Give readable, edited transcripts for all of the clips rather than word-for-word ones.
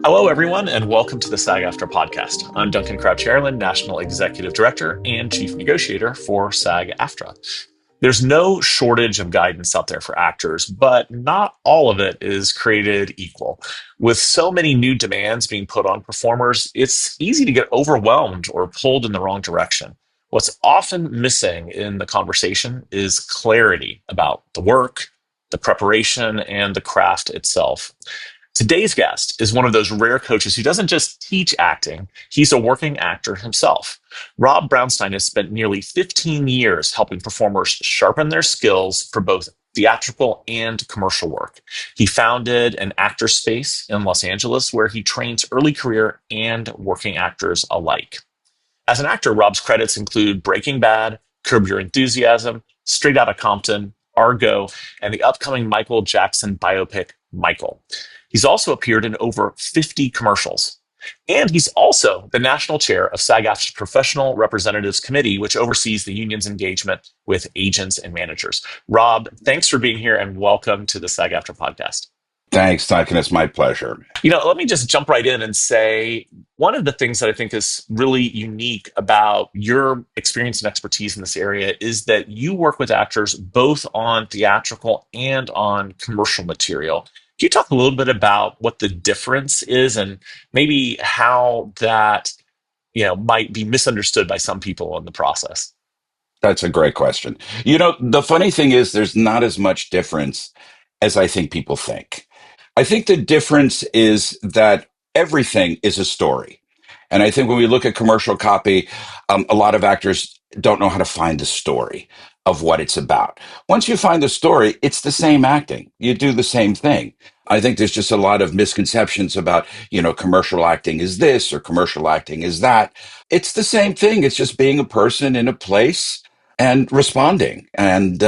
Hello, everyone, and welcome to the SAG-AFTRA podcast. I'm Duncan Crouch-Ireland, National Executive Director and Chief Negotiator for SAG-AFTRA. There's no shortage of guidance out there for actors, but not all of it is created equal. With so many new demands being put on performers, it's easy to get overwhelmed or pulled in the wrong direction. What's often missing in the conversation is clarity about the work, the preparation, and the craft itself. Today's guest is one of those rare coaches who doesn't just teach acting, he's a working actor himself. Rob Brownstein has spent nearly 15 years helping performers sharpen their skills for both theatrical and commercial work. He founded an actor space in Los Angeles where he trains early career and working actors alike. As an actor, Rob's credits include Breaking Bad, Curb Your Enthusiasm, Straight Outta Compton, Argo, and the upcoming Michael Jackson biopic, Michael. He's also appeared in over 50 commercials. And he's also the national chair of SAG-AFTRA's Professional Representatives Committee, which oversees the union's engagement with agents and managers. Rob, thanks for being here and welcome to the SAG-AFTRA podcast. Thanks, Duncan. It's my pleasure. Let me just jump right in and say one of the things that I think is really unique about your experience and expertise in this area is that you work with actors both on theatrical and on commercial material. Can you talk a little bit about what the difference is and maybe how that, might be misunderstood by some people in the process? That's a great question. The funny thing is, there's not as much difference as I think people think. I think the difference is that everything is a story. And I think when we look at commercial copy, a lot of actors don't know how to find the story of what it's about. Once you find the story, it's the same acting. You do the same thing. I think there's just a lot of misconceptions about, commercial acting is this or commercial acting is that. It's the same thing. It's just being a person in a place and responding and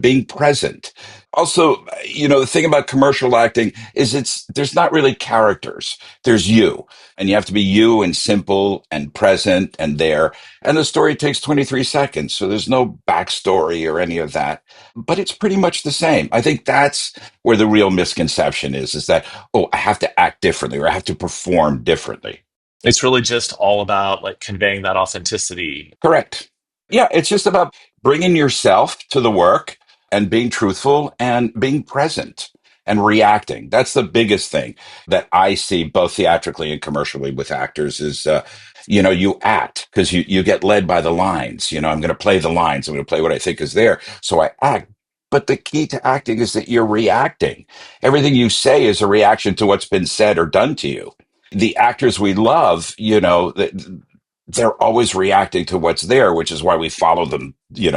being present. Also, the thing about commercial acting is there's not really characters. There's you, and you have to be you and simple and present and there. And the story takes 23 seconds. So there's no backstory or any of that, but it's pretty much the same. I think that's where the real misconception is that, oh, I have to act differently or I have to perform differently. It's really just all about like conveying that authenticity. Correct. Yeah, it's just about bringing yourself to the work and being truthful and being present and reacting. That's the biggest thing that I see both theatrically and commercially with actors is, you act because you get led by the lines. I'm going to play the lines. I'm going to play what I think is there. So I act. But the key to acting is that you're reacting. Everything you say is a reaction to what's been said or done to you. The actors we love, they're always reacting to what's there, which is why we follow them,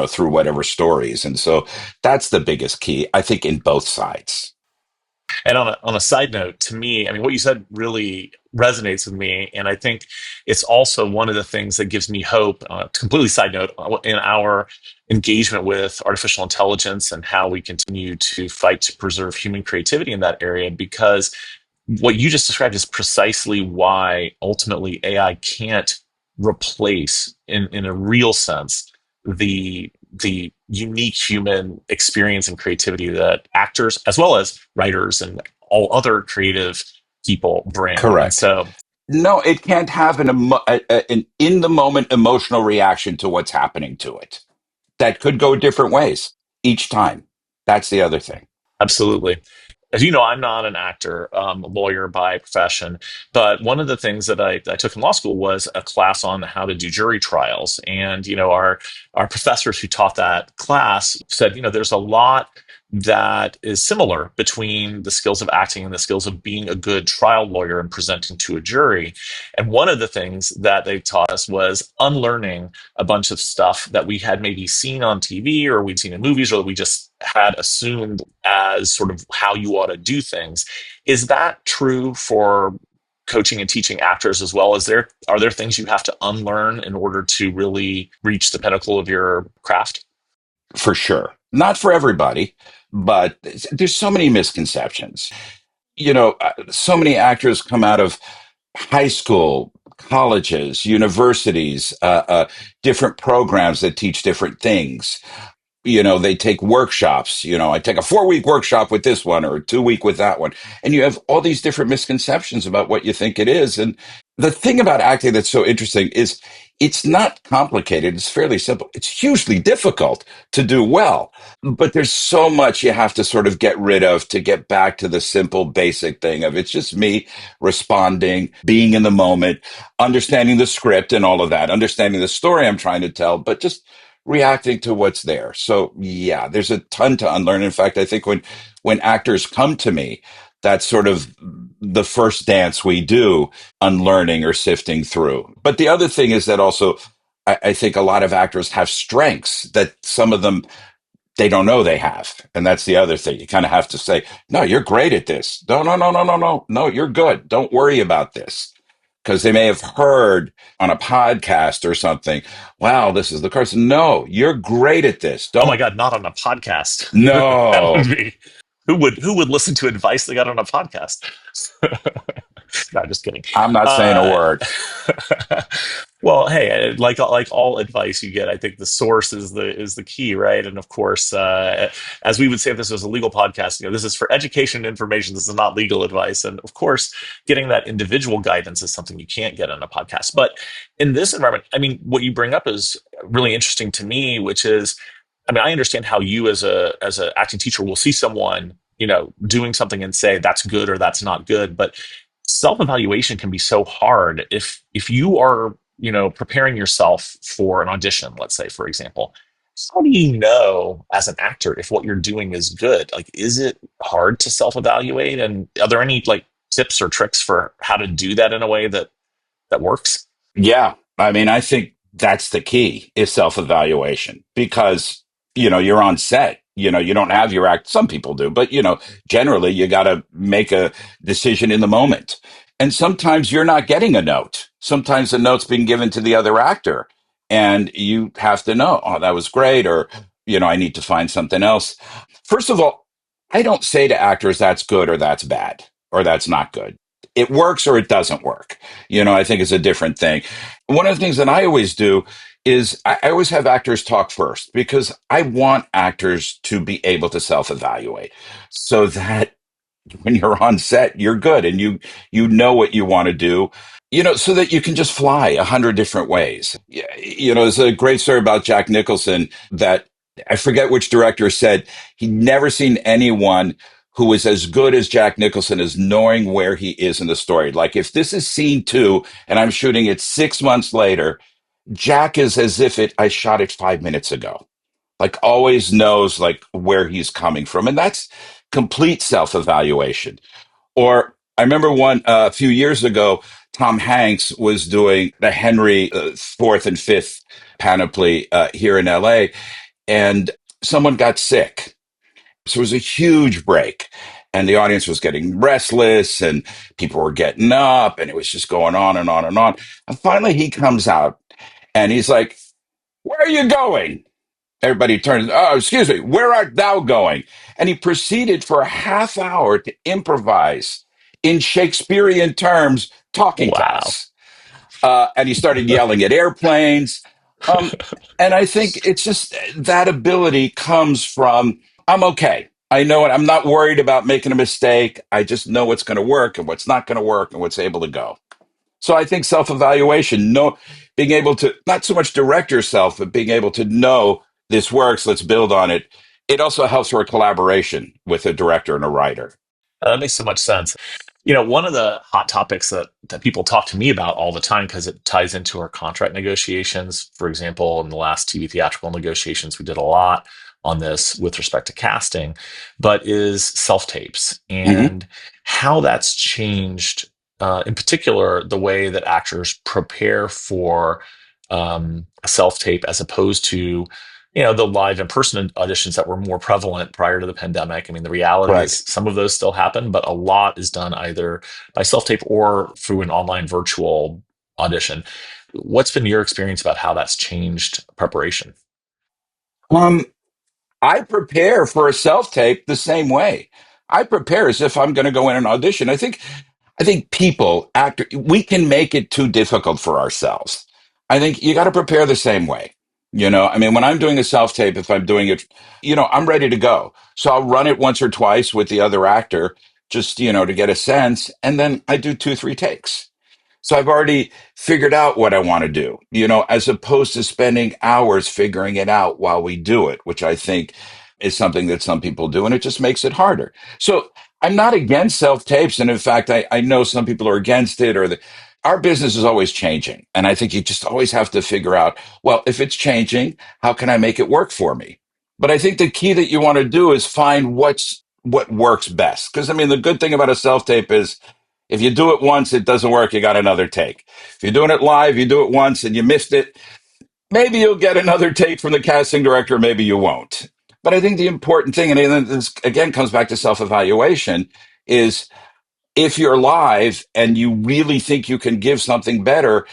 through whatever stories. And so that's the biggest key, I think, in both sides. And on a side note, to me, I mean, what you said really resonates with me. And I think it's also one of the things that gives me hope, completely side note, in our engagement with artificial intelligence and how we continue to fight to preserve human creativity in that area, because what you just described is precisely why ultimately AI can't replace, in a real sense, the unique human experience and creativity that actors as well as writers and all other creative people bring. And Correct. so No, it can't have an in the moment emotional reaction to what's happening to it. That could go different ways each time. That's the other thing. absolutely. As you know, I'm not an actor, a lawyer by profession, but one of the things that I took in law school was a class on how to do jury trials. And, our professors who taught that class said, there's a lot that is similar between the skills of acting and the skills of being a good trial lawyer and presenting to a jury. And one of the things that they taught us was unlearning a bunch of stuff that we had maybe seen on TV or we'd seen in movies or that we just had assumed as sort of how you ought to do things. Is that true for coaching and teaching actors as well? Are there things you have to unlearn in order to really reach the pinnacle of your craft? For sure. Not for everybody, but there's so many misconceptions. So many actors come out of high school, colleges, universities, different programs that teach different things. they take workshops. I take a 4-week workshop with this one or a 2-week with that one. And you have all these different misconceptions about what you think it is. And the thing about acting that's so interesting is it's not complicated. It's fairly simple. It's hugely difficult to do well, but there's so much you have to sort of get rid of to get back to the simple, basic thing of it's just me responding, being in the moment, understanding the script and all of that, understanding the story I'm trying to tell, but just reacting to what's there. So yeah, there's a ton to unlearn. In fact, I think when actors come to me, that's sort of the first dance we do, unlearning or sifting through. But the other thing is that also I think a lot of actors have strengths that some of them they don't know they have. And that's the other thing. You kind of have to say, no, you're great at this. No, no, no, no, no, no. No, you're good. Don't worry about this. Because they may have heard on a podcast or something, wow, this is the Carson. No, you're great at this. Oh my Don't, God, not on a podcast. That would no, be who would listen to advice they got on a podcast? No, just kidding. I'm not saying a Uh, word. well, hey, like all advice you get, I think the source is the key, right? And of course, as we would say if this was a legal podcast, this is for education and information. This is not legal advice. And of course, getting that individual guidance is something you can't get on a podcast. But in this environment, I mean, what you bring up is really interesting to me, which is, I mean, I understand how you as a acting teacher will see someone, doing something and say that's good or that's not good. But self-evaluation can be so hard if you are, preparing yourself for an audition, let's say, for example. How do you know as an actor if what you're doing is good? Like, is it hard to self-evaluate? And are there any like tips or tricks for how to do that in a way that works? Yeah. I mean, I think that's the key is self-evaluation because, you're on set. You don't have your act. Some people do, but, generally you got to make a decision in the moment. And sometimes you're not getting a note. Sometimes the note's being given to the other actor and you have to know, oh, that was great. Or, I need to find something else. First of all, I don't say to actors that's good or that's bad or that's not good. It works or it doesn't work. I think it's a different thing. One of the things that I always do is I always have actors talk first because I want actors to be able to self-evaluate so that when you're on set, you're good and you know what you want to do, so that you can just fly 100 different ways. Yeah, there's a great story about Jack Nicholson that I forget which director said he'd never seen anyone who was as good as Jack Nicholson as knowing where he is in the story. Like if this is scene 2 and I'm shooting it 6 months later, Jack is as if I shot it 5 minutes ago. Like always knows like where he's coming from. And that's complete self-evaluation. Or I remember a few years ago, Tom Hanks was doing the Henry fourth and fifth panoply here in LA, and someone got sick. So it was a huge break. And the audience was getting restless and people were getting up and it was just going on and on and on. And finally he comes out and he's like, "Where are you going?" Everybody turns, "Oh, excuse me, where art thou going?" And he proceeded for a half hour to improvise in Shakespearean terms, talking to Wow. us. And he started yelling at airplanes. Um, and I think it's just that ability comes from, I'm okay. I know it. I'm not worried about making a mistake. I just know what's going to work and what's not going to work and what's able to go. So I think self-evaluation, being able to not so much direct yourself, but being able to know this works, let's build on it. It also helps for a collaboration with a director and a writer. That makes so much sense. One of the hot topics that people talk to me about all the time because it ties into our contract negotiations. For example, in the last TV theatrical negotiations, we did a lot on this with respect to casting, but is self tapes Hmm. and how that's changed. In particular, the way that actors prepare for a self tape as opposed to the live in person auditions that were more prevalent prior to the pandemic. I mean, the reality is Right. some of those still happen, but a lot is done either by self tape or through an online virtual audition. What's been your experience about how that's changed preparation? Um, I prepare for a self-tape the same way. I prepare as if I'm going to go in an audition. I think people, actor, we can make it too difficult for ourselves. I think you got to prepare the same way. I mean, when I'm doing a self tape, if I'm doing it, I'm ready to go. So I'll run it once or twice with the other actor, just, to get a sense. And then I do two, three takes. So I've already figured out what I want to do, as opposed to spending hours figuring it out while we do it, which I think is something that some people do, and it just makes it harder. So I'm not against self tapes. And in fact, I know some people are against it, our business is always changing. And I think you just always have to figure out, well, if it's changing, how can I make it work for me? But I think the key that you want to do is find what works best. Because I mean, the good thing about a self tape is if you do it once, it doesn't work, you got another take. If you're doing it live, you do it once and you missed it, maybe you'll get another take from the casting director, maybe you won't. But I think the important thing, and then this again comes back to self evaluation, is if you're live and you really think you can give something better,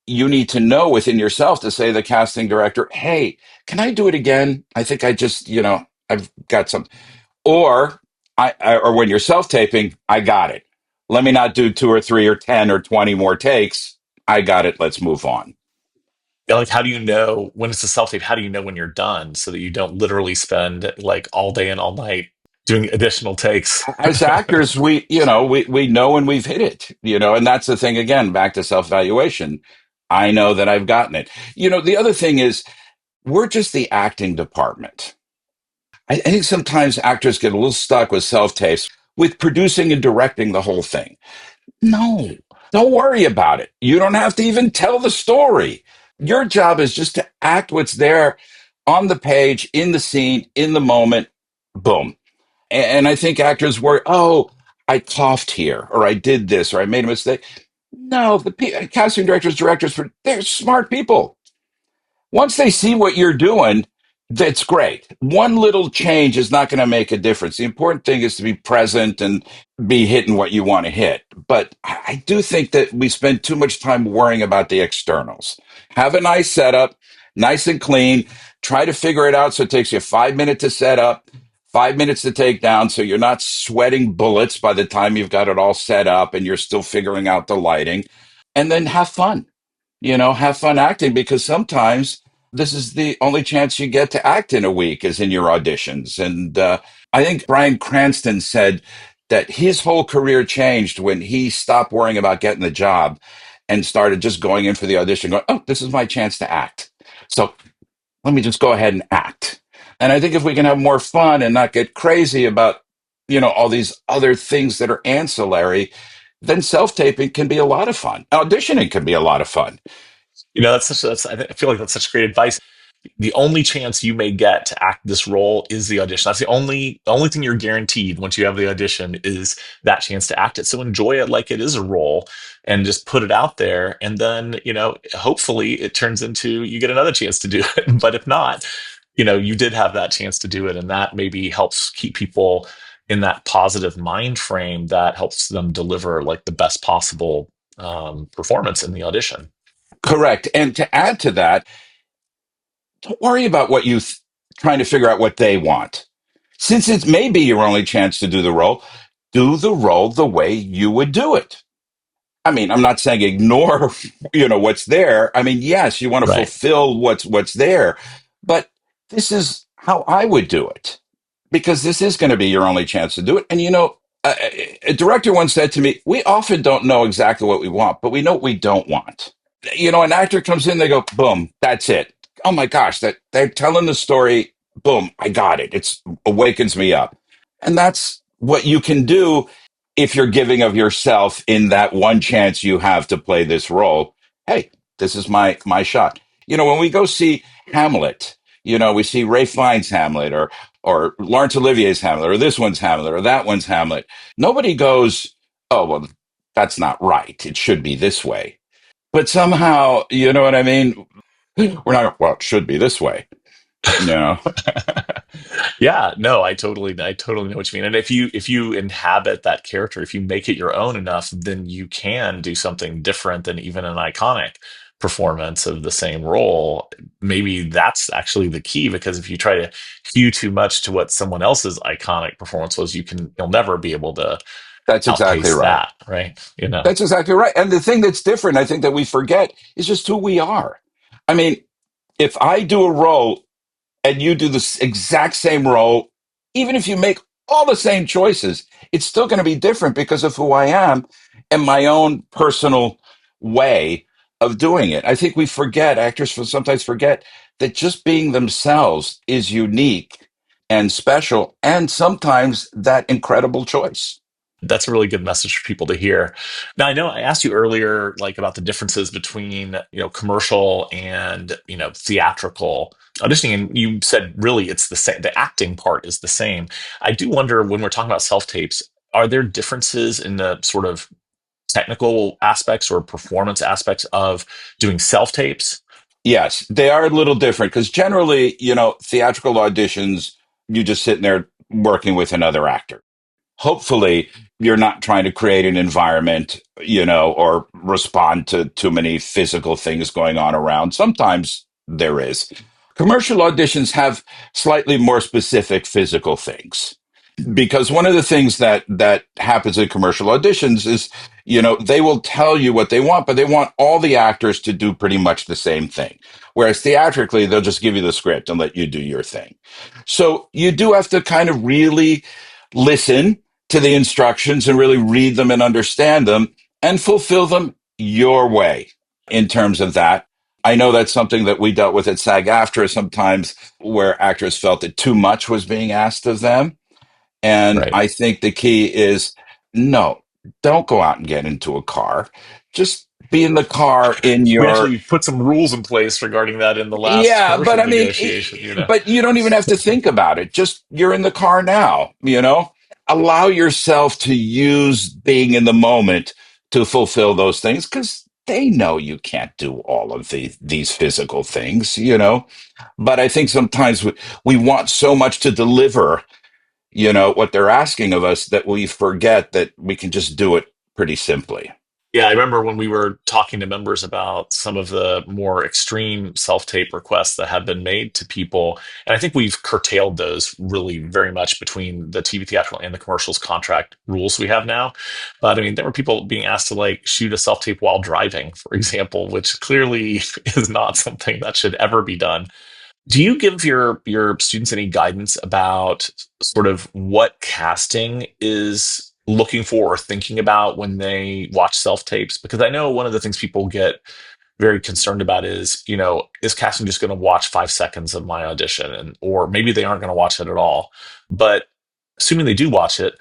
you need to know within yourself to say to the casting director, hey, can I do it again? I think I just, I've got some. Or or when you're self taping, I got it. Let me not do two or three or 10 or 20 more takes. I got it. Let's move on. Yeah, like, how do you know when it's a self tape? How do you know when you're done so that you don't literally spend like all day and all night doing additional takes? As actors, we know when we've hit it, and that's the thing again, back to self evaluation. I know that I've gotten it. The other thing is we're just the acting department. I think sometimes actors get a little stuck with self tapes, with producing and directing the whole thing. No, don't worry about it. You don't have to even tell the story. Your job is just to act what's there on the page, in the scene, in the moment. Boom. And I think actors worry, oh, I coughed here, or I did this, or I made a mistake. No, casting directors, directors, they're smart people. Once they see what you're doing, that's great. One little change is not going to make a difference. The important thing is to be present and be hitting what you want to hit. But I do think that we spend too much time worrying about the externals. Have a nice setup, nice and clean. Try to figure it out so it takes you 5 minutes to set up, 5 minutes to take down, so you're not sweating bullets by the time you've got it all set up and you're still figuring out the lighting. And then have fun. Have fun acting, because sometimes this is the only chance you get to act in a week is in your auditions. And I think Bryan Cranston said that his whole career changed when he stopped worrying about getting the job and started just going in for the audition, going, oh, this is my chance to act. So let me just go ahead and act. And I think if we can have more fun and not get crazy about, all these other things that are ancillary, then self taping can be a lot of fun. Auditioning can be a lot of fun. I feel like that's such great advice. The only chance you may get to act this role is the audition. That's the only thing you're guaranteed once you have the audition is that chance to act it. So enjoy it like it is a role and just put it out there. And then, hopefully it turns into you get another chance to do it. But if not, you did have that chance to do it. And that maybe helps keep people in that positive mind frame that helps them deliver like the best possible performance in the audition. Correct. And to add to that, don't worry about trying to figure out what they want. Since it may be your only chance to do the role the way you would do it. I mean, I'm not saying ignore, what's there. I mean, yes, you want to Right. fulfill what's there, but this is how I would do it, because this is going to be your only chance to do it. And a director once said to me, "We often don't know exactly what we want, but we know what we don't want." An actor comes in, they go, "Boom, that's it." Oh my gosh, that they're telling the story. Boom, I got it. It's awakens me up, and that's what you can do if you're giving of yourself in that one chance you have to play this role. Hey, this is my shot. When we go see Hamlet, we see Ray Fiennes' Hamlet, or Laurence Olivier's Hamlet, or this one's Hamlet, or that one's Hamlet. Nobody goes, oh well, that's not right. It should be this way. But somehow, you know what I mean? We're not, well, it should be this way. No. Yeah, no, I totally know what you mean. And if you inhabit that character, if you make it your own enough, then you can do something different than even an iconic performance of the same role. Maybe that's actually the key, because if you try to hew too much to what someone else's iconic performance was, you'll never be able to That's exactly outpace right. that, right? You know. That's exactly right. And the thing that's different, I think, that we forget is just who we are. I mean, If I do a role and you do the exact same role, even if you make all the same choices, it's still going to be different because of who I am and my own personal way of doing it. I think we forget, actors sometimes forget that just being themselves is unique and special, and sometimes that incredible choice. That's a really good message for people to hear. Now, I know I asked you earlier, like about the differences between, commercial and, theatrical auditioning, and you said really it's the same. The acting part is the same. I do wonder when we're talking about self tapes, are there differences in the sort of technical aspects or performance aspects of doing self tapes? Yes, they are a little different because generally, theatrical auditions, you just sitting there working with another actor. Hopefully you're not trying to create an environment, or respond to too many physical things going on around. Sometimes there is. Commercial auditions have slightly more specific physical things because one of the things that happens in commercial auditions is they will tell you what they want, but they want all the actors to do pretty much the same thing, whereas theatrically they'll just give you the script and let you do your thing. So you do have to kind of really listen to the instructions and really read them and understand them and fulfill them your way. In terms of that, I know that's something that we dealt with at SAG-AFTRA sometimes, where actors felt that too much was being asked of them. And Right. I think the key is no, don't go out and get into a car. Just be in the car in We your, actually put some rules in place regarding that in the last yeah, but commercial I mean, negotiation. but you don't even have to think about it. Just you're in the car now. Allow yourself to use being in the moment to fulfill those things because they know you can't do all of these physical things. But I think sometimes we want so much to deliver what they're asking of us that we forget that we can just do it pretty simply. Yeah, I remember when we were talking to members about some of the more extreme self-tape requests that have been made to people. And I think we've curtailed those really very much between the TV theatrical and the commercials contract rules we have now. But I mean, there were people being asked to like shoot a self-tape while driving, for example, which clearly is not something that should ever be done. Do you give your students any guidance about sort of what casting is looking for or thinking about when they watch self tapes? Because I know one of the things people get very concerned about is, is casting just going to watch 5 seconds of my audition, and or maybe they aren't going to watch it at all. But assuming they do watch it,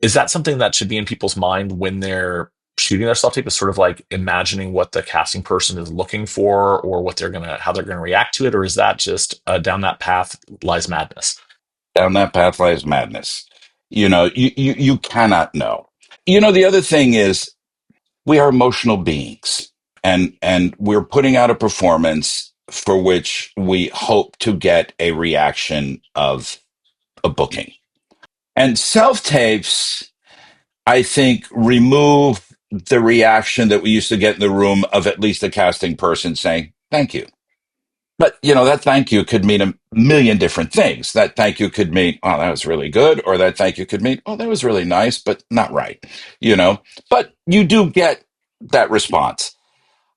is that something that should be in people's mind when they're shooting their self tape? Is sort of like imagining what the casting person is looking for, or what they're gonna how they're gonna react to it, or is that just down that path lies madness? Down that path lies madness. You cannot know. The other thing is we are emotional beings and we're putting out a performance for which we hope to get a reaction of a booking. And self tapes, I think, remove the reaction that we used to get in the room of at least a casting person saying, thank you. But, that thank you could mean a million different things. That thank you could mean, oh, that was really good. Or that thank you could mean, oh, that was really nice, but not right, you know? But you do get that response.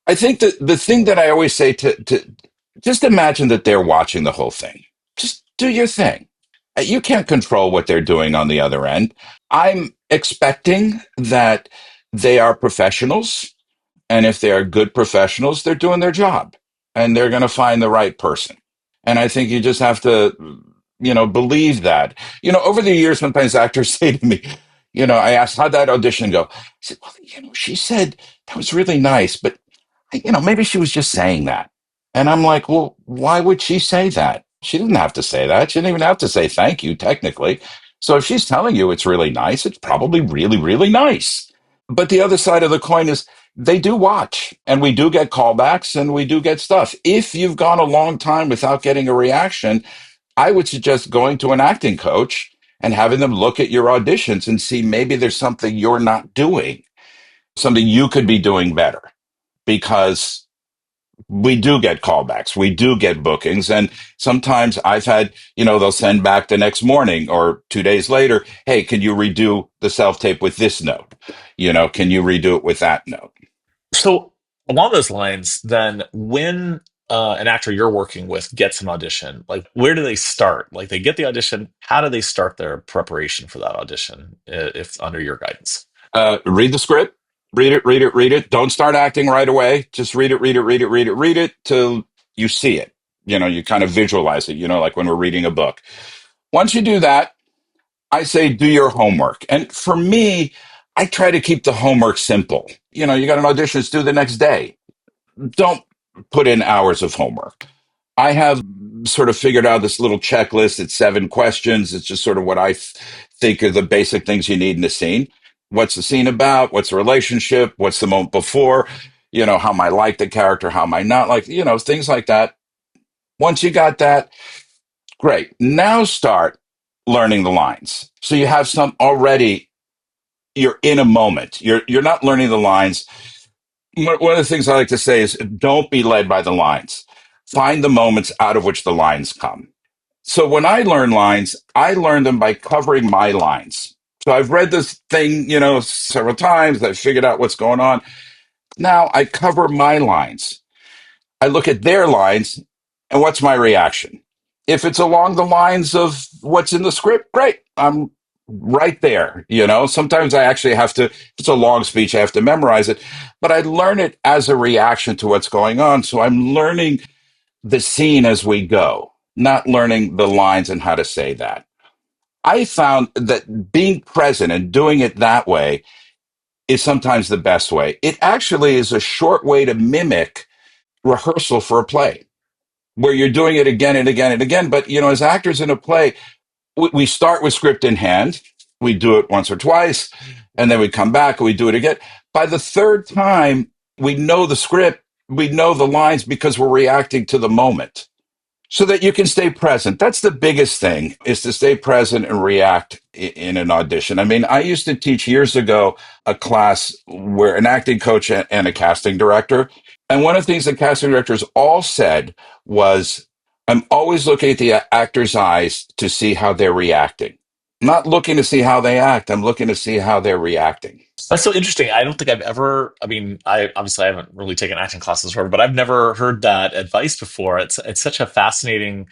I think that the thing that I always say to just imagine that they're watching the whole thing. Just do your thing. You can't control what they're doing on the other end. I'm expecting that they are professionals, and if they are good professionals, they're doing their job and they're going to find the right person. And I think you just have to, believe that. Over the years, sometimes actors say to me, I asked, how'd that audition go? I said, well, she said that was really nice, but, maybe she was just saying that. And I'm like, well, why would she say that? She didn't have to say that. She didn't even have to say thank you, technically. So if she's telling you it's really nice, it's probably really, really nice. But the other side of the coin is they do watch and we do get callbacks and we do get stuff. If you've gone a long time without getting a reaction, I would suggest going to an acting coach and having them look at your auditions and see maybe there's something you're not doing, something you could be doing better. Because we do get callbacks, we do get bookings. And sometimes I've had, they'll send back the next morning or 2 days later, hey, can you redo the self tape with this note? Can you redo it with that note? So along those lines, then when an actor you're working with gets an audition, like where do they start? Like they get the audition, how do they start their preparation for that audition, if under your guidance? Read the script, read it, read it, read it. Don't start acting right away. Just read it, read it, read it, read it, read it till you see it. You kind of visualize it, like when we're reading a book. Once you do that, I say do your homework. And for me, I try to keep the homework simple. You got an audition, it's due the next day. Don't put in hours of homework. I have sort of figured out this little checklist. It's 7 questions. It's just sort of what I think are the basic things you need in a scene. What's the scene about? What's the relationship? What's the moment before? How am I like the character? How am I not like, things like that. Once you got that, great. Now start learning the lines. So you have some already, you're in a moment. You're not learning the lines. One of the things I like to say is don't be led by the lines. Find the moments out of which the lines come. So when I learn lines, I learn them by covering my lines. So I've read this thing, several times. I've figured out what's going on. Now I cover my lines. I look at their lines and what's my reaction? If it's along the lines of what's in the script, great. I'm right there. Sometimes I actually have to, if it's a long speech, I have to memorize it, but I learn it as a reaction to what's going on. So I'm learning the scene as we go, not learning the lines and how to say that. I found that being present and doing it that way is sometimes the best way. It actually is a short way to mimic rehearsal for a play where you're doing it again and again and again. But, as actors in a play, we start with script in hand. We do it once or twice, and then we come back and we do it again. By the third time, we know the script, we know the lines because we're reacting to the moment so that you can stay present. That's the biggest thing, is to stay present and react in an audition. I mean, I used to teach years ago a class where an acting coach and a casting director. And one of the things the casting directors all said was, I'm always looking at the actor's eyes to see how they're reacting. I'm not looking to see how they act. I'm looking to see how they're reacting. That's so interesting. I don't think I've ever, I mean, I obviously I haven't really taken acting classes before, but I've never heard that advice before. It's such a fascinating,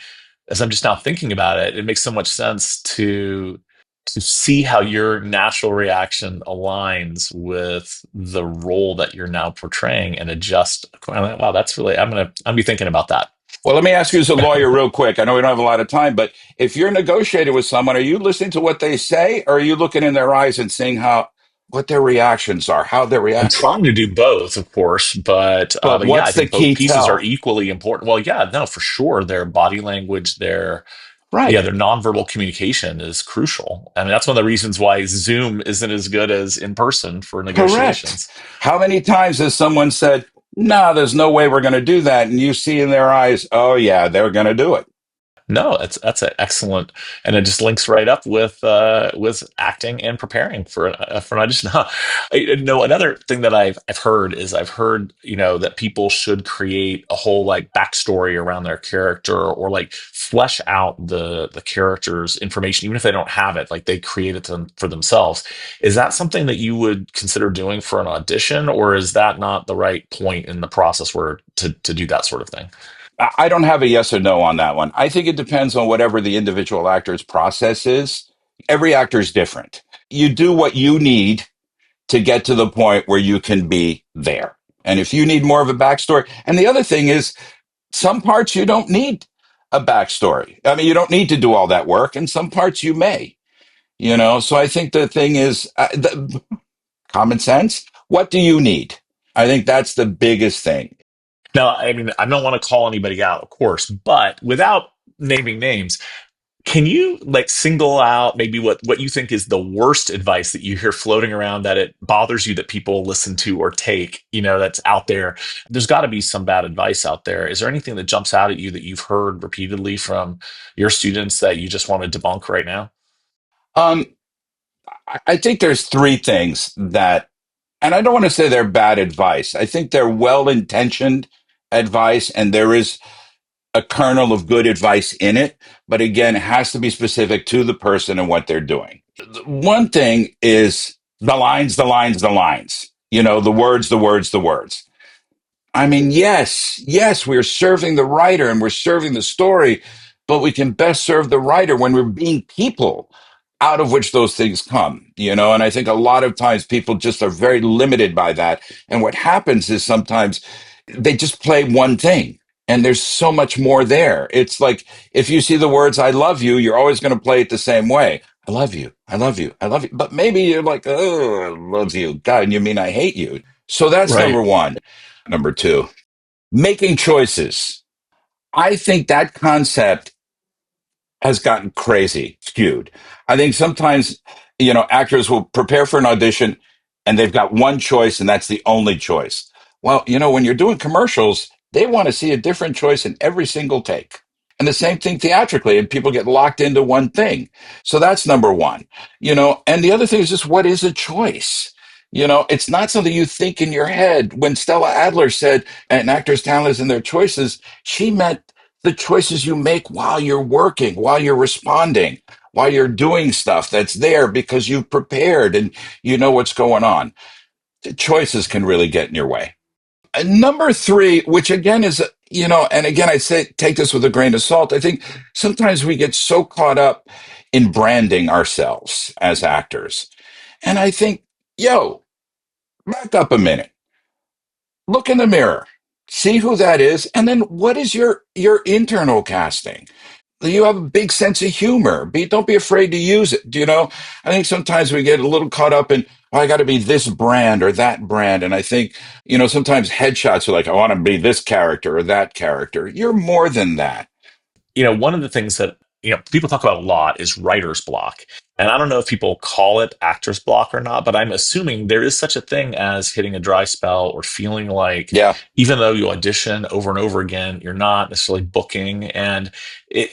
as I'm just now thinking about it, it makes so much sense to see how your natural reaction aligns with the role that you're now portraying and adjust. Wow, that's really, I'm be thinking about that. Well, let me ask you as a lawyer real quick. I know we don't have a lot of time, but if you're negotiating with someone, are you listening to what they say, or are you looking in their eyes and seeing what their reactions are, how they're I'm reacting? trying to do both, of course, But but yeah, I what's the think both key pieces are tell? equally important. Well, yeah, no, for sure, their body language, Right. their nonverbal communication is crucial. I mean, that's one of the reasons why Zoom isn't as good as in person for Correct. negotiations. How many times has someone said, no, there's no way we're going to do that? And you see in their eyes, oh, yeah, they're going to do it. No, that's an excellent, and it just links right up with acting and preparing for an audition. Huh. No, another thing that I've heard is I've heard that people should create a whole like backstory around their character or like flesh out the character's information, even if they don't have it, like they create it for themselves. Is that something that you would consider doing for an audition, or is that not the right point in the process where to do that sort of thing? I don't have a yes or no on that one. I think it depends on whatever the individual actor's process is. Every actor is different. You do what you need to get to the point where you can be there. And if you need more of a backstory, and the other thing is, some parts you don't need a backstory. I mean, you don't need to do all that work, and some parts you may, So I think the thing is common sense. What do you need? I think that's the biggest thing. Now, I mean, I don't want to call anybody out, of course, but without naming names, can you like single out maybe what you think is the worst advice that you hear floating around that it bothers you that people listen to or take, that's out there? There's got to be some bad advice out there. Is there anything that jumps out at you that you've heard repeatedly from your students that you just want to debunk right now? Um, I think there's 3 things that, and I don't want to say they're bad advice. I think they're well intentioned advice, and there is a kernel of good advice in it. But again, it has to be specific to the person and what they're doing. One thing is the lines, the lines, the lines, the words, the words, the words. I mean, yes, we're serving the writer and we're serving the story, but we can best serve the writer when we're being people out of which those things come, you know? And I think a lot of times people just are very limited by that. And what happens is sometimes they just play one thing and there's so much more there. It's like if you see the words, I love you, you're always going to play it the same way. I love you. I love you. I love you. But maybe you're like, oh, I love you. God, you mean I hate you. So that's number Right. one. Number two, making choices. I think that concept has gotten crazy skewed. I think sometimes, actors will prepare for an audition and they've got one choice and that's the only choice. Well, when you're doing commercials, they want to see a different choice in every single take. And the same thing theatrically, and people get locked into one thing. So that's number one, and the other thing is just what is a choice? It's not something you think in your head. When Stella Adler said an actor's talent is in their choices, she meant the choices you make while you're working, while you're responding, while you're doing stuff that's there because you've prepared and you know what's going on. The choices can really get in your way. And number three, which again is, and again, I say take this with a grain of salt. I think sometimes we get so caught up in branding ourselves as actors. And I think, yo, back up a minute, look in the mirror, see who that is, and then what is your internal casting? You have a big sense of humor. Don't be afraid to use it. I think sometimes we get a little caught up in, oh, I got to be this brand or that brand. And I think, sometimes headshots are like, I want to be this character or that character. You're more than that. One of the things that people talk about a lot is writer's block, and I don't know if people call it actor's block or not, but I'm assuming there is such a thing as hitting a dry spell or feeling like Yeah. even though you audition over and over again, you're not necessarily booking. And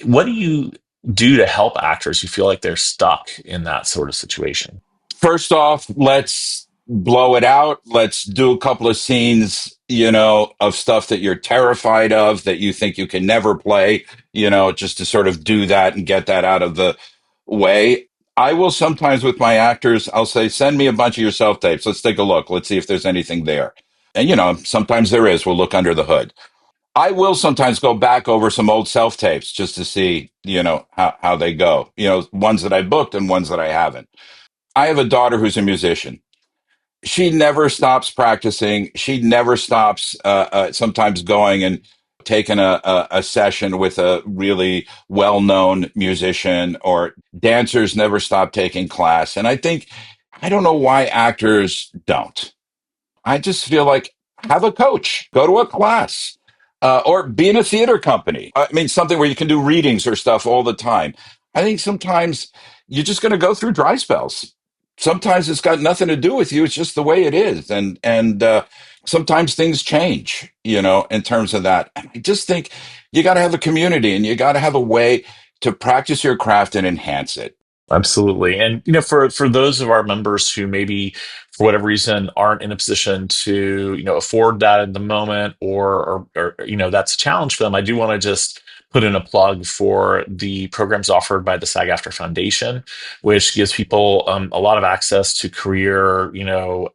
what do you do to help actors who feel like they're stuck in that sort of situation? First off, let's blow it out. Let's do a couple of scenes, of stuff that you're terrified of, that you think you can never play, just to sort of do that and get that out of the way. I will sometimes with my actors, I'll say, send me a bunch of your self tapes. Let's take a look. Let's see if there's anything there. And, sometimes there is. We'll look under the hood. I will sometimes go back over some old self tapes just to see, how they go, ones that I booked and ones that I haven't. I have a daughter who's a musician. She never stops practicing. She never stops sometimes going and taking a session with a really well-known musician, or dancers never stop taking class. And I don't know why actors don't. I just feel like have a coach, go to a class, or be in a theater company. I mean, something where you can do readings or stuff all the time. I think sometimes you're just going to go through dry spells. Sometimes it's got nothing to do with you. It's just the way it is. And sometimes things change, in terms of that. And I just think you got to have a community and you got to have a way to practice your craft and enhance it. Absolutely. And for those of our members who maybe for whatever reason aren't in a position to, afford that at the moment, or that's a challenge for them, I do want to just put in a plug for the programs offered by the SAG-AFTRA Foundation, which gives people a lot of access to career,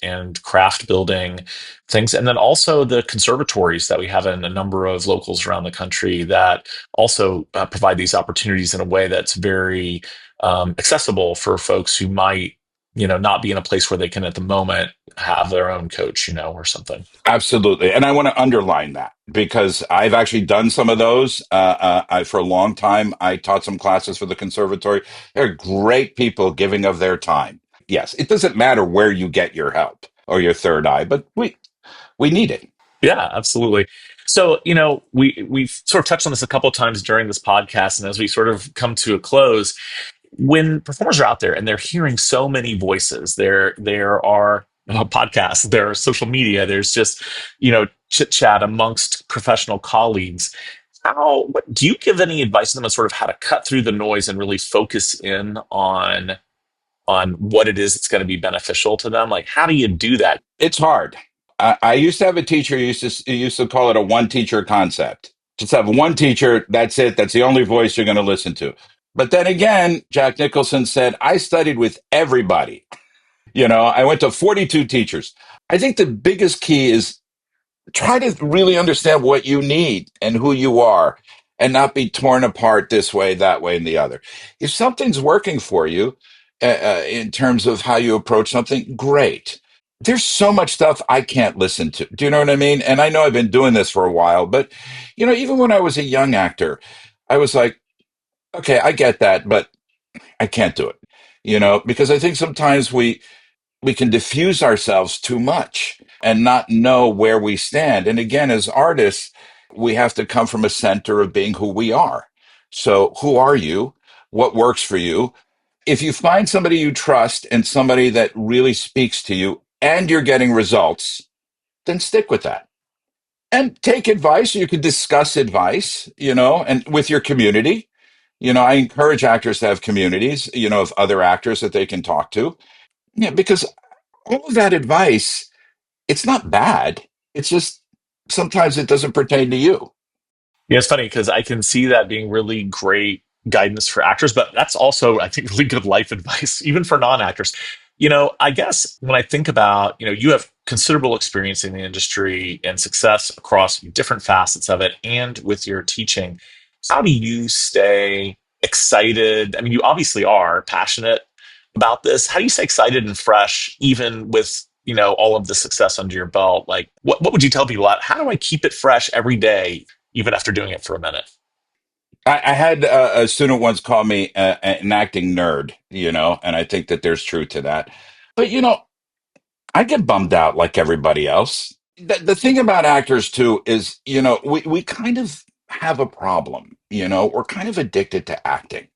and craft building things. And then also the conservatories that we have in a number of locals around the country that also provide these opportunities in a way that's very accessible for folks who might, not be in a place where they can at the moment have their own coach, or something. Absolutely. And I want to underline that because I've actually done some of those. For a long time, I taught some classes for the conservatory. They're great people giving of their time. Yes, it doesn't matter where you get your help or your third eye, but we need it. Yeah, absolutely. So, we've sort of touched on this a couple of times during this podcast, and as we sort of come to a close, when performers are out there and they're hearing so many voices, there are podcasts, there are social media, there's just chit chat amongst professional colleagues. Do you give any advice to them on sort of how to cut through the noise and really focus in on what it is that's going to be beneficial to them? Like, how do you do that? It's hard. I used to have a teacher who used to call it a one teacher concept. Just have one teacher. That's it. That's the only voice you're going to listen to. But then again, Jack Nicholson said, I studied with everybody. I went to 42 teachers. I think the biggest key is try to really understand what you need and who you are and not be torn apart this way, that way, and the other. If something's working for you in terms of how you approach something, great. There's so much stuff I can't listen to. Do you know what I mean? And I know I've been doing this for a while, but even when I was a young actor, I was like, okay, I get that, but I can't do it. Because I think sometimes we can diffuse ourselves too much and not know where we stand. And again, as artists, we have to come from a center of being who we are. So, who are you? What works for you? If you find somebody you trust and somebody that really speaks to you and you're getting results, then stick with that and take advice. You can discuss advice, and with your community. I encourage actors to have communities, of other actors that they can talk to. Yeah, because all of that advice, it's not bad. It's just sometimes it doesn't pertain to you. Yeah, it's funny because I can see that being really great guidance for actors, but that's also, I think, really good life advice, even for non-actors. I guess when I think about, you have considerable experience in the industry and success across different facets of it and with your teaching. How do you stay excited? I mean, you obviously are passionate about this. How do you stay excited and fresh, even with, all of the success under your belt? Like, what would you tell people? How do I keep it fresh every day, even after doing it for a minute? I had a student once call me an acting nerd, and I think that there's truth to that. But, I get bummed out like everybody else. The thing about actors, too, is, we kind of have a problem, we're kind of addicted to acting.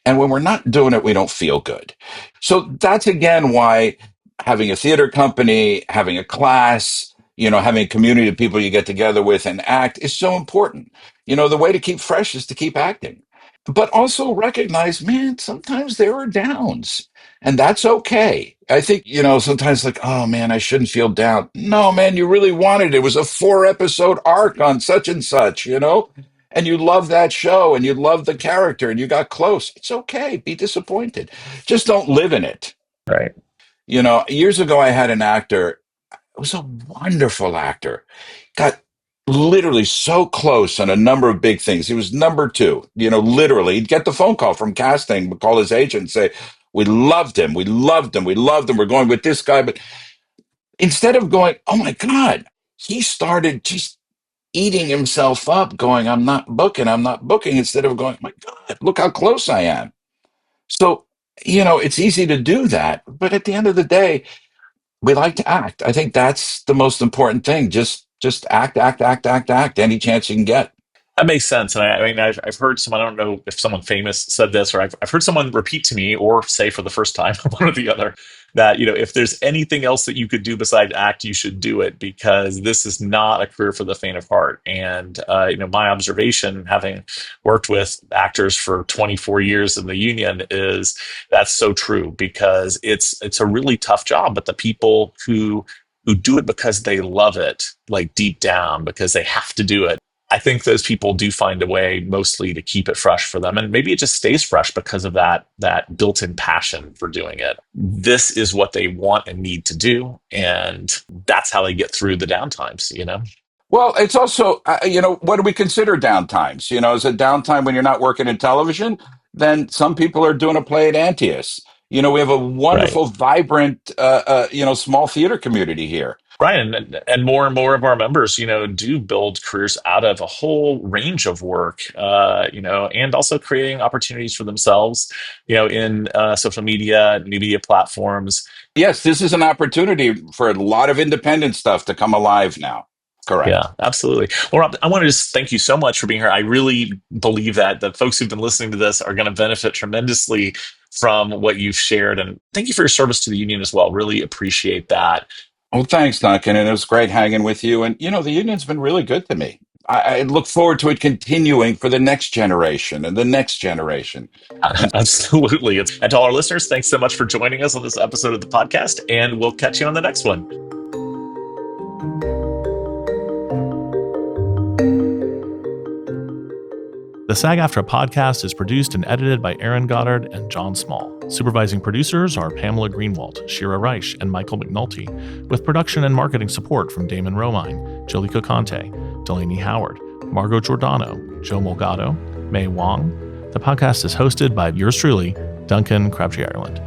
And when we're not doing it, we don't feel good. So that's again why having a theater company, having a class, having a community of people you get together with and act is so important. The way to keep fresh is to keep acting, but also recognize, man, sometimes there are downs and that's okay. I think, sometimes like, oh man, I shouldn't feel down. No, man, you really wanted it. It was a 4 episode arc on such and such, and you love that show and you love the character and you got close. It's okay. Be disappointed. Just don't live in it. Right. Years ago, I had an actor. It was a wonderful actor. Got literally so close on a number of big things. He was number two, literally. He'd get the phone call from casting, would call his agent and say, we loved him. We loved him. We loved him. We're going with this guy. But instead of going, oh my God, he started just eating himself up, going, I'm not booking, instead of going, my God, look how close I am. So, it's easy to do that. But at the end of the day, we like to act. I think that's the most important thing. Just act, act, act, act, act any chance you can get. That makes sense. And I mean, I've heard someone, I don't know if someone famous said this, or I've heard someone repeat to me or say for the first time, one or the other, that, if there's anything else that you could do besides act, you should do it because this is not a career for the faint of heart. And, my observation, having worked with actors for 24 years in the union, is that's so true because it's a really tough job, but the people who do it because they love it, like deep down, because they have to do it, I think those people do find a way mostly to keep it fresh for them. And maybe it just stays fresh because of that built-in passion for doing it. This is what they want and need to do. And that's how they get through the downtimes. Well, it's also, what do we consider downtimes? Is it downtime when you're not working in television? Then some people are doing a play at Antius. We have a Right. wonderful, vibrant, small theater community here. Right. And more of our members, do build careers out of a whole range of work, and also creating opportunities for themselves, in social media, new media platforms. Yes, this is an opportunity for a lot of independent stuff to come alive now. Yeah, Correct. absolutely. Well, Rob, I want to just thank you so much for being here. I really believe that the folks who've been listening to this are going to benefit tremendously from what you've shared. And thank you for your service to the union as well. Really appreciate that. Well, thanks, Duncan. And it was great hanging with you. And, the union's been really good to me. I look forward to it continuing for the next generation and the next generation. And Absolutely. And to all our listeners, thanks so much for joining us on this episode of the podcast. And we'll catch you on the next one. The SAG-AFTRA podcast is produced and edited by Aaron Goddard and John Small. Supervising producers are Pamela Greenwald, Shira Reich, and Michael McNulty, with production and marketing support from Damon Romine, Jilly Cocante, Delaney Howard, Margot Giordano, Joe Mulgado, May Wong. The podcast is hosted by yours truly, Duncan Crabtree Ireland.